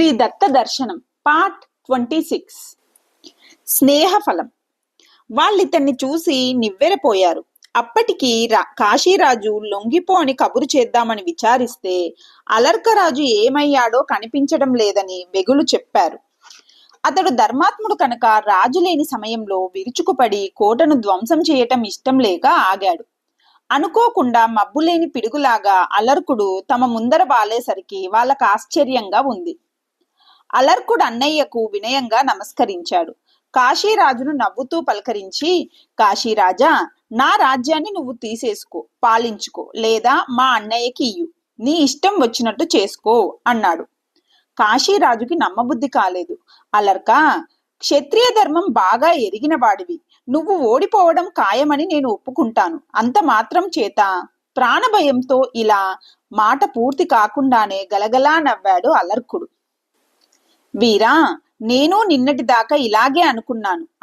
శ్రీ దత్త దర్శనం పార్ట్ 26. స్నేహఫలం. వాళ్ళితన్ని చూసి నివ్వెరపోయారు. అప్పటికి కాశీరాజు లొంగిపో అని కబురు చేద్దామని విచారిస్తే అలర్కరాజు ఏమయ్యాడో కనిపించడం లేదని వెగులు చెప్పారు. అతడు ధర్మాత్ముడు కనుక రాజు లేని సమయంలో విరుచుకుపడి కోటను ధ్వంసం చేయటం ఇష్టం లేక ఆగాడు. అనుకోకుండా మబ్బులేని పిడుగులాగా అలర్కుడు తమ ముందర వాలేసరికి వాళ్ళకు ఆశ్చర్యంగా ఉంది. అలర్కుడు అన్నయ్యకు వినయంగా నమస్కరించాడు. కాశీరాజును నవ్వుతూ పలకరించి, కాశీరాజా, నా రాజ్యాన్ని నువ్వు తీసేసుకో, పాలించుకో, లేదా మా అన్నయ్యకి ఇయ్యు, నీ ఇష్టం వచ్చినట్టు చేసుకో అన్నాడు. కాశీరాజుకి నమ్మబుద్ధి కాలేదు. అలర్కా, క్షత్రియ ధర్మం బాగా ఎరిగిన వాడివి, నువ్వు ఓడిపోవడం ఖాయమని నేను ఒప్పుకుంటాను. అంత మాత్రం చేత ప్రాణభయంతో ఇలా మాట పూర్తి కాకుండానే గలగలా నవ్వాడు అలర్కుడు. వీరా, నేను నిన్నటి దాకా ఇలాగే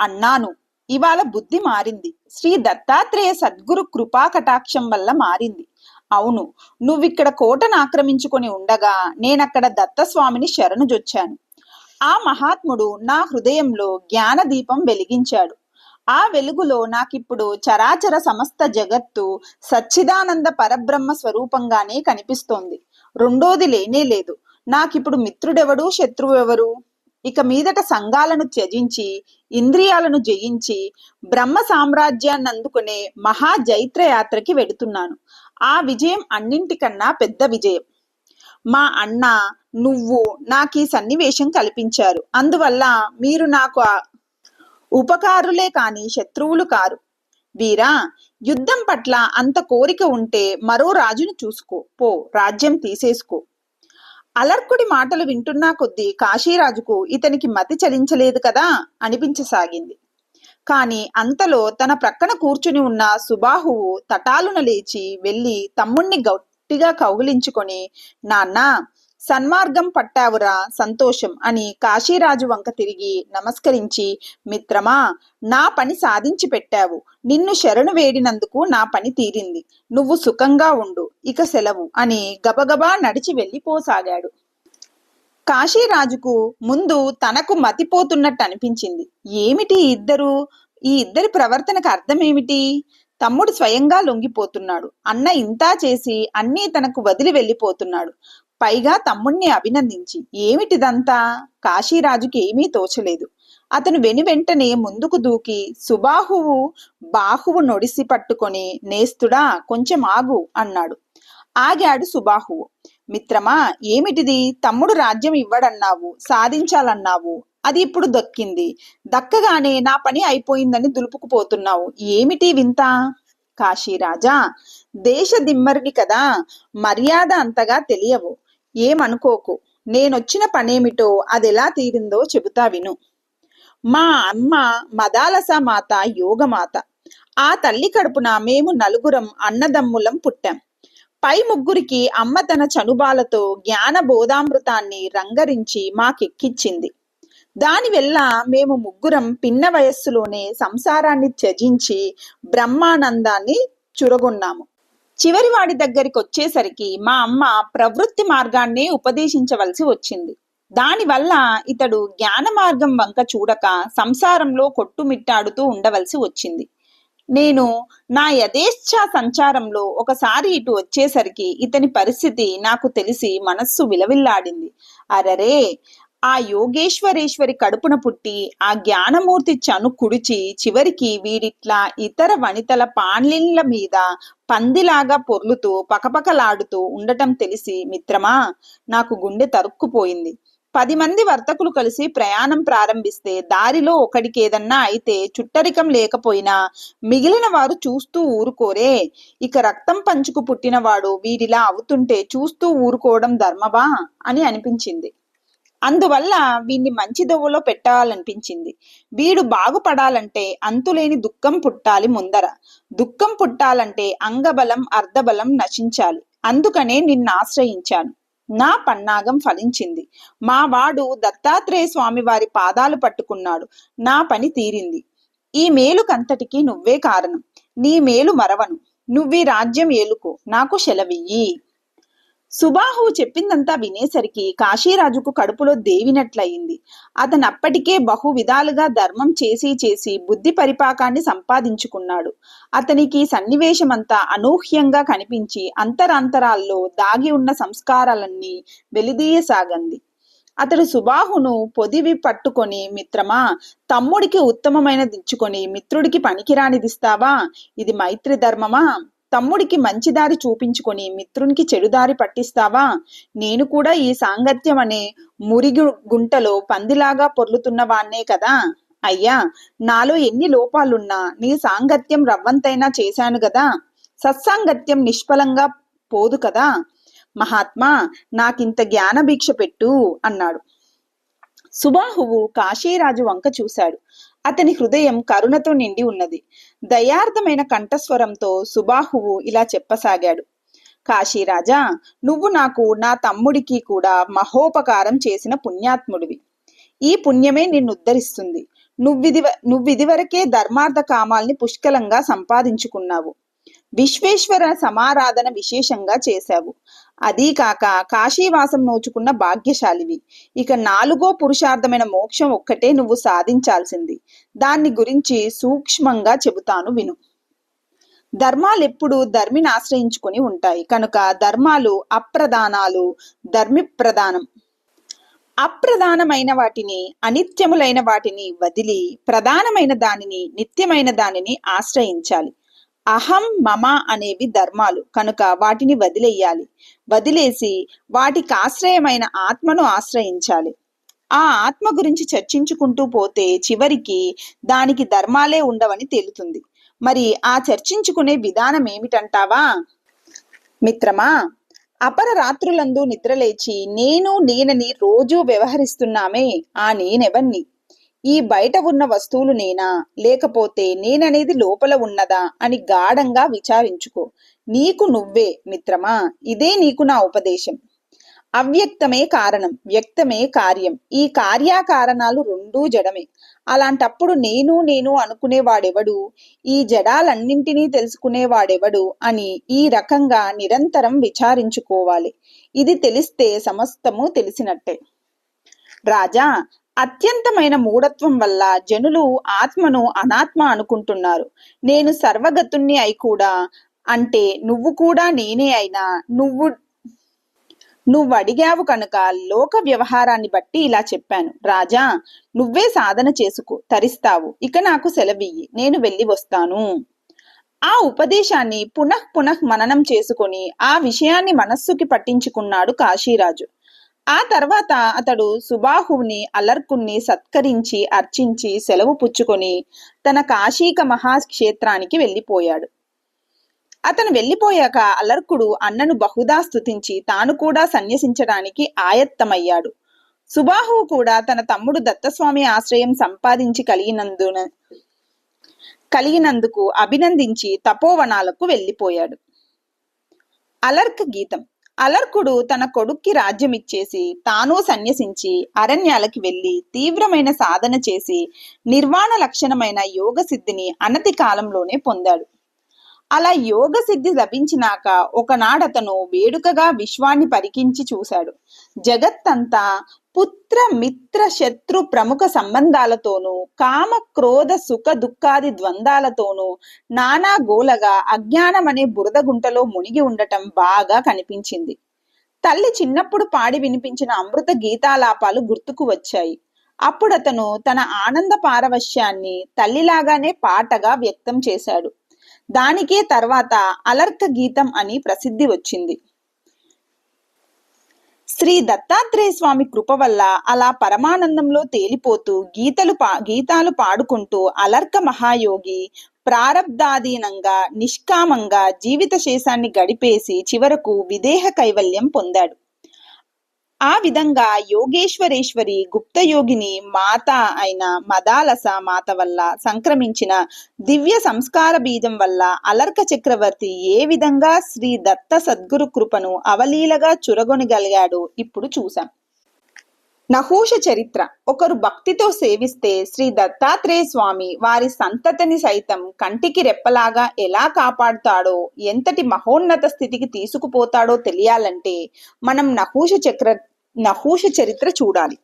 అన్నాను. ఇవాళ బుద్ధి మారింది. శ్రీ దత్తాత్రేయ సద్గురు కృపా కటాక్షం వల్ల మారింది. అవును, నువ్విక్కడ కోటను ఆక్రమించుకొని ఉండగా నేనక్కడ దత్తస్వామిని శరణుజొచ్చాను. ఆ మహాత్ముడు నా హృదయంలో జ్ఞాన దీపం వెలిగించాడు. ఆ వెలుగులో నాకిప్పుడు చరాచర సమస్త జగత్తు సచ్చిదానంద పరబ్రహ్మ స్వరూపంగానే కనిపిస్తోంది. రెండోది లేనే లేదు. నాకిప్పుడు మిత్రుడెవడు, శత్రువెవరు? ఇక మీదట సంఘాలను త్యజించి ఇంద్రియాలను జయించి బ్రహ్మ సామ్రాజ్యాన్ని అందుకునే మహా జైత్రయాత్రకి వెడుతున్నాను. ఆ విజయం అన్నింటికన్నా పెద్ద విజయం. మా అన్న, నువ్వు నాకీ సన్నివేశం కల్పించారు. అందువల్ల మీరు నాకు ఉపకారులే కాని శత్రువులు కారు. వీరా, యుద్ధం పట్ల అంత కోరిక ఉంటే మరో రాజును చూసుకో, పో, రాజ్యం తీసేసుకో. అలర్కుడి మాటలు వింటున్నా కొద్దీ కాశీరాజుకు ఇతనికి మతి చలించలేదు కదా అనిపించసాగింది. కాని అంతలో తన ప్రక్కన కూర్చుని ఉన్న సుబాహువు తటాలున లేచి వెళ్లి తమ్ముణ్ణి గట్టిగా కౌగిలించుకొని, నాన్నా, సన్మార్గం పట్టావురా, సంతోషం అని కాశీరాజు వంక తిరిగి నమస్కరించి, మిత్రమా, నా పని సాధించి పెట్టావు. నిన్ను శరణు వేడినందుకు నా పని తీరింది. నువ్వు సుఖంగా ఉండు, ఇక సెలవు అని గబగబా నడిచి వెళ్ళిపోసాగాడు. కాశీరాజుకు ముందు తనకు మతిపోతున్నట్టు అనిపించింది. ఏమిటి ఈ ఇద్దరి ప్రవర్తనకు అర్థమేమిటి? తమ్ముడు స్వయంగా లొంగిపోతున్నాడు, అన్న ఇంతా చేసి అన్నీ తనకు వదిలి వెళ్ళిపోతున్నాడు, పైగా తమ్ముణ్ణి అభినందించి. ఏమిటిదంతా? కాశీరాజుకి ఏమీ తోచలేదు. అతను వెనువెంటనే ముందుకు దూకి బాహువు నొడిసి పట్టుకొని, నేస్తుడా, కొంచెం ఆగు అన్నాడు. ఆగాడు సుబాహువు. మిత్రమా, ఏమిటిది? తమ్ముడు రాజ్యం ఇవ్వడన్నావు, సాధించాలన్నావు, అది ఇప్పుడు దక్కింది. దక్కగానే నా పని అయిపోయిందని దులుపుకుపోతున్నావు. ఏమిటి వింత? కాశీరాజా, దేశ దిమ్మరిని కదా, మర్యాద అంతగా తెలియవు. ఏమనుకోకు. నేనొచ్చిన పనేమిటో అదెలా తీరిందో చెబుతా విను. మా అమ్మ మదాలస మాత యోగమాత. ఆ తల్లి కడుపున మేము నలుగురం అన్నదమ్ములం పుట్టాం. పై ముగ్గురికి అమ్మ తన చనుబాలతో జ్ఞాన బోధామృతాన్ని రంగరించి మాకెక్కిచ్చింది. దానివల్ల మేము ముగ్గురం పిన్న వయస్సులోనే సంసారాన్ని త్యజించి బ్రహ్మానందాన్ని చురగొన్నాము. చివరి వాడి దగ్గరికి వచ్చేసరికి మా అమ్మ ప్రవృత్తి మార్గాన్నే ఉపదేశించవలసి వచ్చింది. దానివల్ల ఇతడు జ్ఞాన మార్గం వంక చూడక సంసారంలో కొట్టుమిట్టాడుతూ ఉండవలసి వచ్చింది. నేను నా యథేచ్ఛా సంచారంలో ఒకసారి ఇటు వచ్చేసరికి ఇతని పరిస్థితి నాకు తెలిసి మనస్సు విలవిల్లాడింది. అరరే, ఆ యోగేశ్వరేశ్వరి కడుపున పుట్టి ఆ జ్ఞానమూర్తి చను కుడిచి చివరికి వీడిట్లా ఇతర వనితల పాన్లిళ్ల మీద పందిలాగా పొర్లుతూ పకపకలాడుతూ ఉండటం తెలిసి, మిత్రమా, నాకు గుండె తరుక్కుపోయింది. 10 మంది వర్తకులు కలిసి ప్రయాణం ప్రారంభిస్తే దారిలో ఒకడికేదన్నా అయితే చుట్టరికం లేకపోయినా మిగిలిన వారు చూస్తూ ఊరుకోరే. ఇక రక్తం పంచుకు పుట్టినవాడు వీడిలా అవుతుంటే చూస్తూ ఊరుకోవడం ధర్మవా అని అనిపించింది. అందువల్ల వీణ్ణి మంచి దొవ్వలో పెట్టాలనిపించింది. వీడు బాగుపడాలంటే అంతులేని దుఃఖం పుట్టాలి ముందర. దుఃఖం పుట్టాలంటే అంగబలం అర్ధబలం నశించాలి. అందుకనే నిన్ను ఆశ్రయించాను. నా పన్నాగం ఫలించింది. మా వాడు దత్తాత్రేయ స్వామి వారి పాదాలు పట్టుకున్నాడు. నా పని తీరింది. ఈ మేలుకంతటికి నువ్వే కారణం. నీ మేలు మరవను. నువ్వీ రాజ్యం ఏలుకో, నాకు సెలవియ్యి. సుబాహు చెప్పిందంతా వినేసరికి కాశీరాజుకు కడుపులో దేవినట్లయింది. అతను అప్పటికే బహు విధాలుగా ధర్మం చేసి చేసి బుద్ధి పరిపాకాన్ని సంపాదించుకున్నాడు. అతనికి సన్నివేశమంతా అనూహ్యంగా కనిపించి అంతరాంతరాల్లో దాగి ఉన్న సంస్కారాలన్నీ వెలిదీయసాగంది. అతడు సుబాహును పొదివి పట్టుకొని, మిత్రమా, తమ్ముడికి ఉత్తమమైనదిచ్చుకొని మిత్రుడికి పనికిరానిదిస్తావా? ఇది మైత్రి ధర్మమా? తమ్ముడికి మంచిదారి చూపించుకొని మిత్రునికి చెడుదారి పట్టిస్తావా? నేను కూడా ఈ సాంగత్యం అనే మురిగి గుంటలో పందిలాగా పొర్లుతున్నవాణ్ణే కదా. అయ్యా, నాలో ఎన్ని లోపాలున్నా నీ సాంగత్యం రవ్వంతైనా చేశాను గదా. సత్సాంగత్యం నిష్ఫలంగా పోదు కదా. మహాత్మా, నాకింత జ్ఞానభిక్ష పెట్టు అన్నాడు. సుబాహువు కాశీరాజు వంక చూశాడు. అతని హృదయం కరుణతో నిండి ఉన్నది. దయార్థమైన కంఠస్వరంతో సుబాహువు ఇలా చెప్పసాగాడు. కాశీరాజా, నువ్వు నాకు, నా తమ్ముడికి కూడా మహోపకారం చేసిన పుణ్యాత్ముడివి. ఈ పుణ్యమే నిన్నుద్ధరిస్తుంది. నువ్విదివరకే ధర్మార్థ కామాల్ని పుష్కలంగా సంపాదించుకున్నావు. విశ్వేశ్వర సమారాధన విశేషంగా చేశావు. అదీ కాక కాశీవాసం నోచుకున్న భాగ్యశాలివి. ఇక 4వ పురుషార్థమైన మోక్షం ఒక్కటే నువ్వు సాధించాల్సింది. దాన్ని గురించి సూక్ష్మంగా చెబుతాను విను. ధర్మాలెప్పుడు ధర్మిని ఆశ్రయించుకొని ఉంటాయి కనుక ధర్మాలు అప్రధానాలు, ధర్మి ప్రధానం. అప్రధానమైన వాటిని, అనిత్యములైన వాటిని వదిలి ప్రధానమైన దానిని, నిత్యమైన దానిని ఆశ్రయించాలి. అహం, మమ అనేవి ధర్మాలు కనుక వాటిని వదిలేయాలి. వదిలేసి వాటికి ఆశ్రయమైన ఆత్మను ఆశ్రయించాలి. ఆ ఆత్మ గురించి చర్చించుకుంటూ పోతే చివరికి దానికి ధర్మాలే ఉండవని తేలుతుంది. మరి ఆ చర్చించుకునే విధానం ఏమిటంటావా? మిత్రమా, అపర రాత్రులందు నిద్రలేచి నేను నేనని రోజూ వ్యవహరిస్తున్నామే, ఆ నేనెవన్ని? ఈ బయట ఉన్న వస్తువులు నేనా, లేకపోతే నేననేది లోపల ఉన్నదా అని గాఢంగా విచారించుకో. నీకు నువ్వే మిత్రమా. ఇదే నీకు నా ఉపదేశం. అవ్యక్తమే కారణం, వ్యక్తమే కార్యం. ఈ కార్యాకారణాలు రెండూ జడమే. అలాంటప్పుడు నేను నేను అనుకునేవాడెవడు, ఈ జడాలన్నింటినీ తెలుసుకునేవాడెవడు అని ఈ రకంగా నిరంతరం విచారించుకోవాలి. ఇది తెలిస్తే సమస్తము తెలిసినట్టే. రాజా, అత్యంతమైన మూఢత్వం వల్ల జనులు ఆత్మను అనాత్మ అనుకుంటున్నారు. నేను సర్వగతుణ్ణి అయి కూడా, అంటే నువ్వు కూడా నేనే అయినా, నువ్వు అడిగావు కనుక లోక వ్యవహారాన్ని బట్టి ఇలా చెప్పాను. రాజా, నువ్వే సాధన చేసుకో, తరిస్తావు. ఇక నాకు సెలవియ్యి, నేను వెళ్ళి వస్తాను. ఆ ఉపదేశాన్ని పునః మననం చేసుకొని ఆ విషయాన్ని మనస్సుకి పట్టించుకున్నాడు కాశీరాజు. ఆ తర్వాత అతడు సుబాహువుని, అలర్కుణ్ణి సత్కరించి అర్చించి సెలవు పుచ్చుకొని తన కాశీక మహాక్షేత్రానికి వెళ్ళిపోయాడు. అతను వెళ్ళిపోయాక అలర్కుడు అన్నను బహుదా స్తుతించి తాను కూడా సన్యసించడానికి ఆయత్తమయ్యాడు. సుబాహువు కూడా తన తమ్ముడు దత్తస్వామి ఆశ్రయం సంపాదించి కలిగినందుకు అభినందించి తపోవనాలకు వెళ్ళిపోయాడు. అలర్క గీతం. అలర్కుడు తన కొడుక్కి రాజ్యమిచ్చేసి తాను సన్యసించి అరణ్యాలకి వెళ్ళి తీవ్రమైన సాధన చేసి నిర్వాణ లక్షణమైన యోగ సిద్ధిని అనతి కాలంలోనే పొందాడు. అలా యోగ సిద్ధి లభించినాక ఒకనాడతను వేడుకగా విశ్వాన్ని పరికించి చూశాడు. జగత్తంతా పుత్ర మిత్ర శత్రు ప్రముఖ సంబంధాలతోనూ కామ క్రోధ సుఖ దుఃఖాది ద్వంద్వాలతోనూ నానా గోలగా అజ్ఞానమనే బురద గుంటలో మునిగి ఉండటం బాగా కనిపించింది. తల్లి చిన్నప్పుడు పాడి వినిపించిన అమృత గీతాలాపాలు గుర్తుకు వచ్చాయి. అప్పుడతను తన ఆనంద పారవశ్యాన్ని తల్లిలాగానే పాటగా వ్యక్తం చేశాడు. దానికే తర్వాత అలర్క గీతం అని ప్రసిద్ధి వచ్చింది. శ్రీ దత్తాత్రేయ స్వామి కృప వల్ల అలా పరమానందంలో తేలిపోతూ గీతాలు పాడుకుంటూ అలర్క మహాయోగి ప్రారబ్ధాధీనంగా నిష్కామంగా జీవిత శేషాన్ని గడిపేసి చివరకు విదేహ కైవల్యం పొందాడు. ఆ విధంగా యోగేశ్వరేశ్వరి గుప్తయోగిని మాత అయిన మదాలస మాత వల్ల సంక్రమించిన దివ్య సంస్కార బీజం వల్ల అలర్క చక్రవర్తి ఏ విధంగా శ్రీ దత్త సద్గురు కృపను అవలీలగా చురగొనగలిగాడో ఇప్పుడు చూసాం. నహూష చరిత్ర. ఒకరు భక్తితో సేవిస్తే శ్రీ దత్తాత్రేయ స్వామి వారి సంతతిని సైతం కంటికి రెప్పలాగా ఎలా కాపాడుతాడో, ఎంతటి మహోన్నత స్థితికి తీసుకుపోతాడో తెలియాలంటే మనం నహూష చరిత్ర చూడాలి.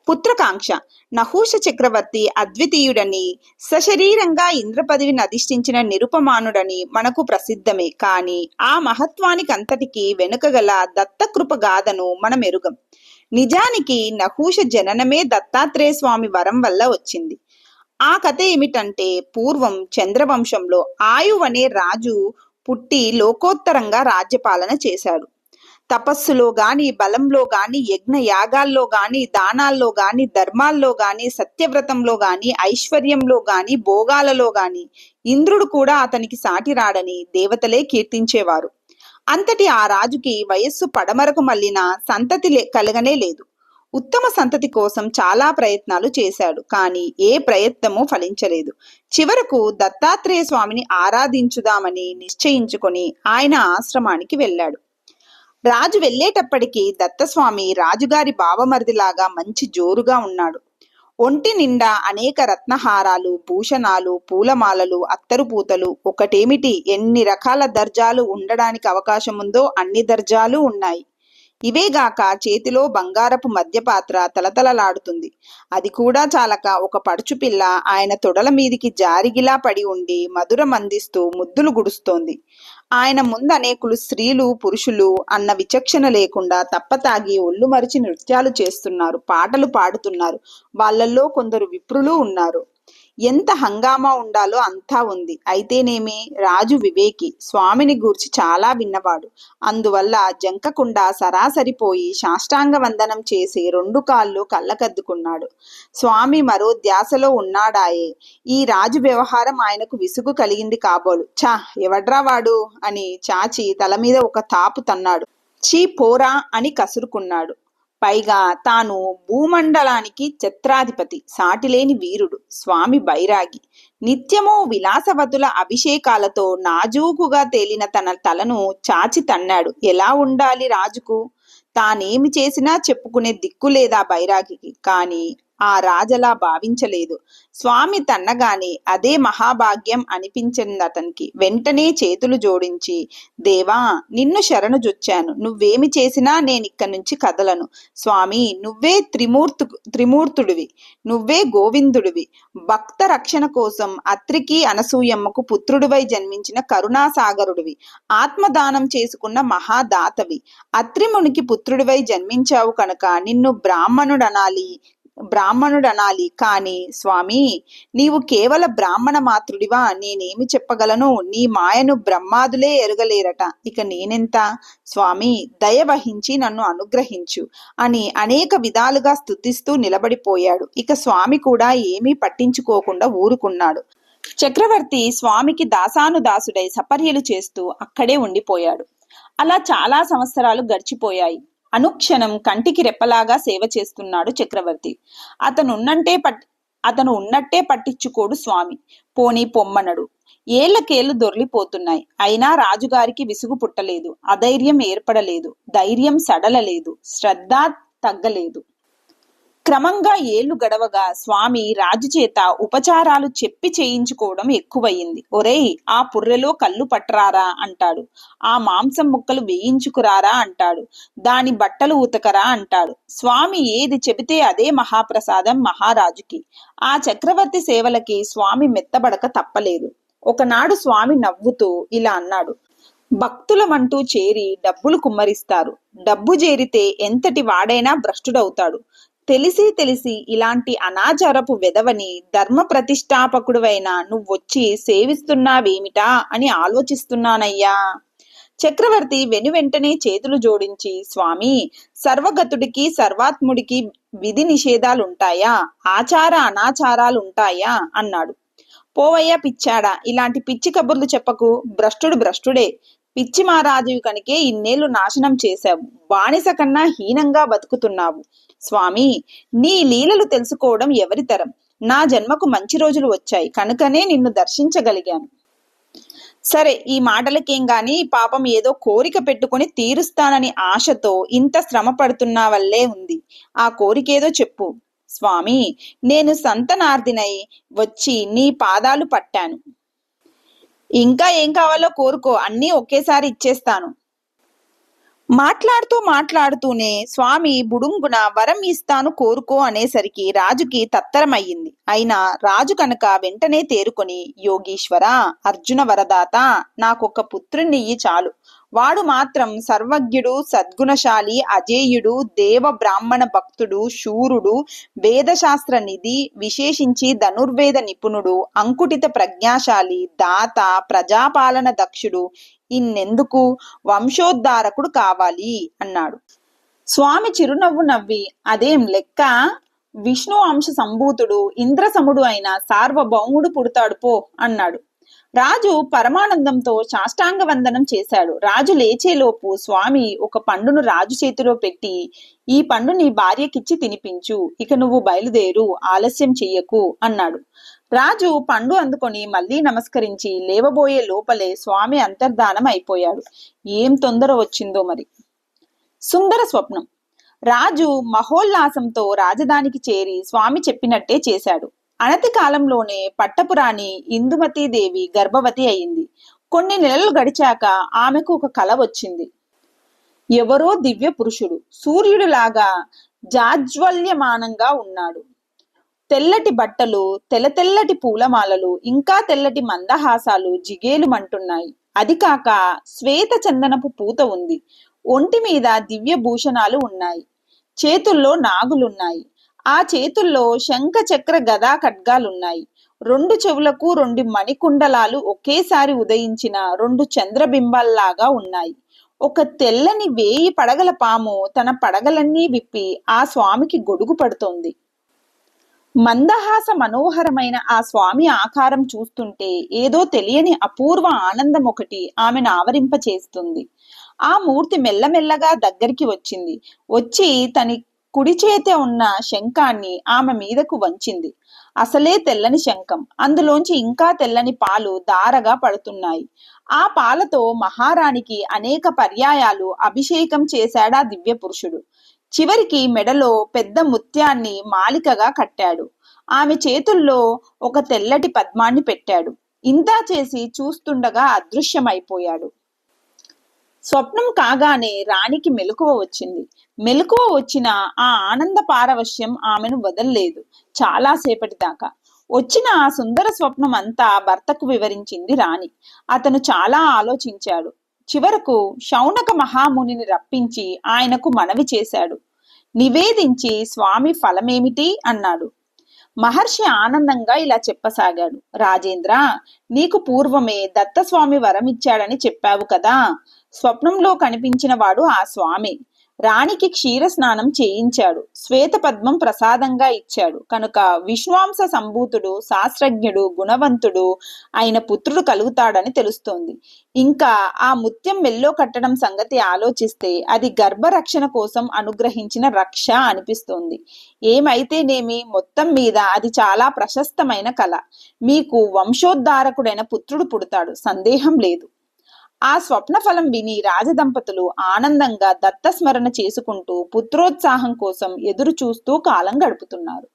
పుత్రకాంక్ష. నహూష చక్రవర్తి అద్వితీయుడని, సశరీరంగా ఇంద్ర పదవిని అధిష్ఠించిన నిరుపమానుడని మనకు ప్రసిద్ధమే. కానీ ఆ మహత్వానికి అంతటికి వెనుకగల దత్తకృప గాథను మనం ఎరుగం. నిజానికి నహూష జననమే దత్తాత్రేయ స్వామి వరం వల్ల వచ్చింది. ఆ కథ ఏమిటంటే, పూర్వం చంద్రవంశంలో ఆయు అనే రాజు పుట్టి లోకోత్తరంగా రాజ్యపాలన చేశాడు. తపస్సులో గాని, బలంలో గాని, యజ్ఞ యాగాల్లో గాని, దానాల్లో గాని, ధర్మాల్లో గాని, సత్యవ్రతంలో గాని, ఐశ్వర్యంలో గాని, భోగాలలో గాని ఇంద్రుడు కూడా అతనికి సాటి రాడని దేవతలే కీర్తించేవారు. అంతటి ఆ రాజుకి వయస్సు పడమరకు మళ్ళిన సంతతి కలగనే లేదు. ఉత్తమ సంతతి కోసం చాలా ప్రయత్నాలు చేశాడు. కానీ ఏ ప్రయత్నమూ ఫలించలేదు. చివరకు దత్తాత్రేయ స్వామిని ఆరాధించుదామని నిశ్చయించుకొని ఆయన ఆశ్రమానికి వెళ్ళాడు. రాజు వెళ్ళేటప్పటికి దత్తస్వామి రాజుగారి బావమరిదిలాగా మంచి జోరుగా ఉన్నాడు. ఒంటి నిండా అనేక రత్నహారాలు, భూషణాలు, పూలమాలలు, అత్తరుపూతలు. ఒకటేమిటి, ఎన్ని రకాల దర్జాలు ఉండడానికి అవకాశం ఉందో అన్ని దర్జాలు ఉన్నాయి. ఇవేగాక చేతిలో బంగారపు మద్యపాత్ర తలతలలాడుతుంది. అది కూడా చాలక ఒక పడుచుపిల్ల ఆయన తొడల మీదికి జారిగిలా పడి ఉండి మధురం అందిస్తూ ముద్దులు గుడుస్తోంది. ఆయన ముందు అనేకులు స్త్రీలు పురుషులు అన్న విచక్షణ లేకుండా తప్పతాగి ఒళ్ళు మరిచి నృత్యాలు చేస్తున్నారు, పాటలు పాడుతున్నారు. వాళ్ళల్లో కొందరు విప్రులు ఉన్నారు. ఎంత హంగామా ఉండాలో అంతా ఉంది. అయితేనేమి, రాజు వివేకి, స్వామిని గూర్చి చాలా విన్నవాడు. అందువల్ల జంకకుండా సరాసరిపోయి సాష్టాంగ వందనం చేసి 2 కాళ్ళు కళ్ళకద్దుకున్నాడు. స్వామి మరో ధ్యాసలో ఉన్నాడాయే. ఈ రాజు వ్యవహారం ఆయనకు విసుగు కలిగింది కాబోలు. ఛా, ఎవడ్రా వాడు అని చాచి తల మీద ఒక తాపు తన్నాడు. చీ పోరా అని కసురుకున్నాడు. పైగా తాను భూమండలానికి ఛత్రాధిపతి, సాటిలేని వీరుడు, స్వామి బైరాగి. నిత్యము విలాసవతుల అభిషేకాలతో నాజూకుగా తేలిన తన తలను చాచి తన్నాడు. ఎలా ఉండాలి రాజుకు? తానేమి చేసినా చెప్పుకునే దిక్కు లేదా బైరాగికి. కానీ ఆ రాజలా భావించలేదు. స్వామి తన్నగానే అదే మహాభాగ్యం అనిపించింది అతనికి. వెంటనే చేతులు జోడించి, దేవా, నిన్ను శరణుజొచ్చాను. నువ్వేమి చేసినా నేనిక్కడి నుంచి కదలను. స్వామి, నువ్వే త్రిమూర్తుడివి, నువ్వే గోవిందుడివి. భక్త రక్షణ కోసం అత్రికి అనసూయమ్మకు పుత్రుడివై జన్మించిన కరుణాసాగరుడివి. ఆత్మదానం చేసుకున్న మహాదాతవి. అత్రిమునికి పుత్రుడివై జన్మించావు కనుక నిన్ను బ్రాహ్మణుడనాలి. కాని స్వామి, నీవు కేవల బ్రాహ్మణ మాతృడివా? నేనేమి చెప్పగలను? నీ మాయను బ్రహ్మాదులే ఎరుగలేరట. ఇక నేనెంత? స్వామి, దయ వహించి నన్ను అనుగ్రహించు అని అనేక విధాలుగా స్తుతిస్తూ నిలబడిపోయాడు. ఇక స్వామి కూడా ఏమీ పట్టించుకోకుండా ఊరుకున్నాడు. చక్రవర్తి స్వామికి దాసానుదాసుడై సపర్యలు చేస్తూ అక్కడే ఉండిపోయాడు. అలా చాలా సంవత్సరాలు గడిచిపోయాయి. అనుక్షణం కంటికి రెప్పలాగా సేవ చేస్తున్నాడు చక్రవర్తి. అతను ఉన్నట్టే పట్టించుకోడు స్వామి. పోనీ పొమ్మనడు. ఏళ్లకేళ్లు దొర్లిపోతున్నాయి. అయినా రాజుగారికి విసుగు పుట్టలేదు, అధైర్యం ఏర్పడలేదు, ధైర్యం సడలలేదు, శ్రద్ధ తగ్గలేదు. క్రమంగా ఏళ్లు గడవగా స్వామి రాజు చేత ఉపచారాలు చెప్పి చేయించుకోవడం ఎక్కువయింది. ఒరేయ్, ఆ పుర్రెలో కళ్ళు పట్టరారా అంటాడు. ఆ మాంసం ముక్కలు వేయించుకురారా అంటాడు. దాని బట్టలు ఉతకరా అంటాడు. స్వామి ఏది చెబితే అదే మహాప్రసాదం మహారాజుకి. ఆ చక్రవర్తి సేవలకి స్వామి మెత్తబడక తప్పలేదు. ఒకనాడు స్వామి నవ్వుతూ ఇలా అన్నాడు. భక్తులమంటూ చేరి డబ్బులు కుమ్మరిస్తారు. డబ్బు చేరితే ఎంతటి వాడైనా భ్రష్టుడవుతాడు. తెలిసి ఇలాంటి అనాచారపు వెధవని ధర్మ ప్రతిష్టాపకుడివైన నువ్వొచ్చి సేవిస్తున్నావేమిటా అని ఆలోచిస్తున్నానయ్యా. చక్రవర్తి వెనువెంటనే చేతులు జోడించి, స్వామి, సర్వగతుడికి సర్వాత్ముడికి విధి నిషేధాలుంటాయా? ఆచార అనాచారాలుంటాయా అన్నాడు. పోవయ్యా పిచ్చాడా, ఇలాంటి పిచ్చి కబుర్లు చెప్పకు. భ్రష్టుడే. పిచ్చి మహారాజు కనుకే ఇన్నేళ్లు నాశనం చేశావు. బానిస కన్నా హీనంగా బతుకుతున్నావు. స్వామి, నీ లీలలు తెలుసుకోవడం ఎవరి తరం? నా జన్మకు మంచి రోజులు వచ్చాయి కనుకనే నిన్ను దర్శించగలిగాను. సరే, ఈ మాటలకేం గాని పాపం ఏదో కోరిక పెట్టుకొని తీరుస్తానని ఆశతో ఇంత శ్రమ పడుతున్నా వల్లే ఉంది. ఆ కోరికేదో చెప్పు. స్వామి, నేను సంతనార్దినై వచ్చి నీ పాదాలు పట్టాను. ఇంకా ఏం కావాలో కోరుకో, అన్నీ ఒకేసారి ఇచ్చేస్తాను. మాట్లాడుతూనే స్వామి బుడుంగున వరం ఇస్తాను కోరుకో అనేసరికి రాజుకి తత్తరమయ్యింది. అయినా రాజు కనుక వెంటనే తేరుకొని, యోగీశ్వర, అర్జున వరదాత, నాకొక్క పుత్రునియ్యి చాలు. వాడు మాత్రం సర్వజ్ఞుడు, సద్గుణశాలి, అజేయుడు, దేవ బ్రాహ్మణ భక్తుడు, శూరుడు, వేదశాస్త్ర నిధి, విశేషించి ధనుర్వేద నిపుణుడు, అంకుటిత ప్రజ్ఞాశాలి, దాత, ప్రజాపాలన దక్షుడు, ఇన్నెందుకు, వంశోద్ధారకుడు కావాలి అన్నాడు. స్వామి చిరునవ్వు నవ్వి, అదేం లెక్క, విష్ణు అంశ సంభూతుడు, ఇంద్రసముడు అయిన సార్వభౌముడు పుడతాడు పో అన్నాడు. రాజు పరమానందంతో సాష్టాంగ వందనం చేశాడు. రాజు లేచేలోపు స్వామి ఒక పండును రాజు చేతిలో పెట్టి, ఈ పండు నీ భార్యకిచ్చి తినిపించు, ఇక నువ్వు బయలుదేరు, ఆలస్యం చెయ్యకు అన్నాడు. రాజు పండు అందుకొని మళ్ళీ నమస్కరించి లేవబోయే లోపలే స్వామి అంతర్ధానం అయిపోయాడు. ఏం తొందర వచ్చిందో మరి. సుందర స్వప్నం. రాజు మహోల్లాసంతో రాజధానికి చేరి స్వామి చెప్పినట్టే చేశాడు. అనతి కాలంలోనే పట్టపురాణి ఇందుమతీదేవి గర్భవతి అయింది. కొన్ని నెలలు గడిచాక ఆమెకు ఒక కల వచ్చింది. ఎవరో దివ్య పురుషుడు సూర్యుడిలాగా జాజ్వల్యమానంగా ఉన్నాడు. తెల్లటి బట్టలు, తెల్లటి పూలమాలలు, ఇంకా తెల్లటి మందహాసాలు జిగేలుమంటున్నాయి. అది కాక శ్వేత చందనపు పూత ఉంది. ఒంటి మీద దివ్య భూషణాలు ఉన్నాయి. చేతుల్లో నాగులున్నాయి. ఆ చేతుల్లో శంఖ చక్ర గదా ఖడ్గాలున్నాయి. 2 చెవులకు 2 మణికుండలాలు ఒకేసారి ఉదయించిన 2 చంద్రబింబాల్లాగా ఉన్నాయి. ఒక తెల్లని 1000 పడగల పాము తన పడగలన్నీ విప్పి ఆ స్వామికి గొడుగు పడుతోంది. మందహాస మనోహరమైన ఆ స్వామి ఆకారం చూస్తుంటే ఏదో తెలియని అపూర్వ ఆనందం ఒకటి ఆమెను ఆవరింపచేస్తుంది. ఆ మూర్తి మెల్లమెల్లగా దగ్గరికి వచ్చింది. వచ్చి తన కుడి చేత ఉన్న శంఖాన్ని ఆమె మీదకు వంచింది. అసలే తెల్లని శంఖం, అందులోంచి ఇంకా తెల్లని పాలు ధారగా పడుతున్నాయి. ఆ పాలతో మహారాణికి అనేక పర్యాయాలు అభిషేకం చేశాడా దివ్య పురుషుడు. చివరికి మెడలో పెద్ద ముత్యాన్ని మాలికగా కట్టాడు. ఆమె చేతుల్లో ఒక తెల్లటి పద్మాన్ని పెట్టాడు. ఇంతా చేసి చూస్తుండగా అదృశ్యమైపోయాడు. స్వప్నం కాగానే రాణికి మెలకువ వచ్చింది. మెలకువ వచ్చిన ఆ ఆనంద పారవశ్యం ఆమెను వదల్లేదు చాలాసేపటి దాకా. వచ్చిన ఆ సుందర స్వప్నం అంతా భర్తకు వివరించింది రాణి. అతను చాలా ఆలోచించాడు. చివరకు శౌనక మహామునిని రప్పించి ఆయనకు మనవి చేశాడు. నివేదించి, స్వామి ఫలమేమిటి అన్నాడు. మహర్షి ఆనందంగా ఇలా చెప్పసాగాడు. రాజేంద్ర, నీకు పూర్వమే దత్తస్వామి వరమిచ్చాడని చెప్పావు కదా. స్వప్నంలో కనిపించిన వాడు ఆ స్వామి. రాణికి క్షీర స్నానం చేయించాడు. శ్వేత పద్మం ప్రసాదంగా ఇచ్చాడు. కనుక విశ్వాంస సంభూతుడు, శాస్త్రజ్ఞుడు, గుణవంతుడు అయిన పుత్రుడు కలుగుతాడని తెలుస్తోంది. ఇంకా ఆ ముత్యం మెల్లో కట్టడం సంగతి ఆలోచిస్తే అది గర్భరక్షణ కోసం అనుగ్రహించిన రక్ష అనిపిస్తోంది. ఏమైతేనేమి, మొత్తం మీద అది చాలా ప్రశస్తమైన కళ. మీకు వంశోద్ధారకుడైన పుత్రుడు పుడతాడు, సందేహం లేదు. ఆ స్వప్న ఫలం విని రాజదంపతులు ఆనందంగా దత్తస్మరణ చేసుకుంటూ పుత్రోత్సాహం కోసం ఎదురు చూస్తూ కాలం గడుపుతున్నారు.